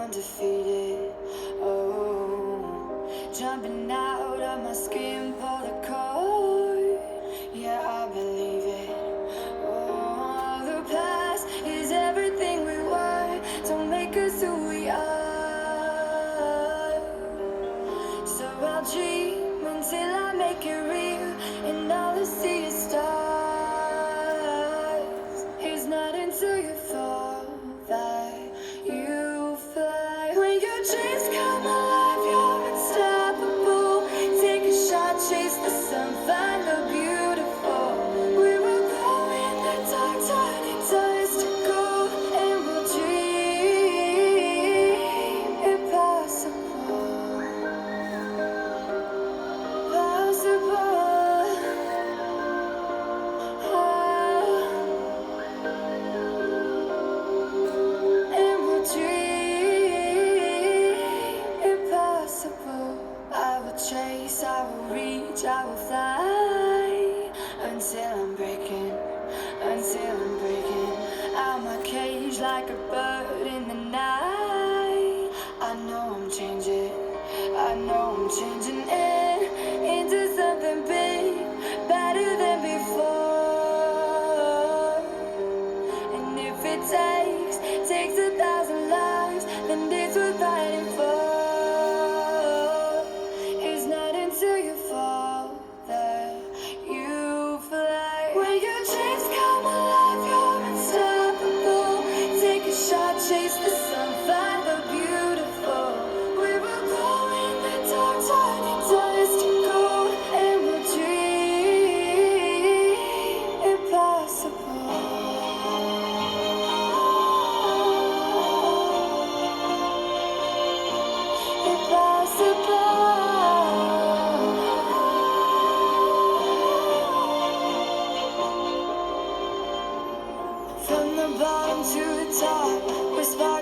undefeated. Oh, jumping out of my skin, pull the cord. Yeah, I believe it. Oh, the past is everything we were. Don't make us who we are. So I'll dream until I make it real, and all I see is stars. It's not until you fall that you fly. When your dreams come alive, you're unstoppable. Take a shot, chase the sun, find the beautiful. We will glow in the dark, turning dust to gold, and we'll dream impossible. Possible. And we'll dream impossible. I will chase, I will reach, I will fly until I'm breaking out my cage like a bird in the night. I know I'm changing into something big, better than before. And if it takes 1,000 lives, then it's worth fighting for. It's not until you fall that you fly. When your dreams come alive, you're unstoppable. Take a shot, chase the sun, find the beautiful. We will glow in the dark, turning dust to gold, and we'll dream impossible. From the bottom to the top, we're sparking.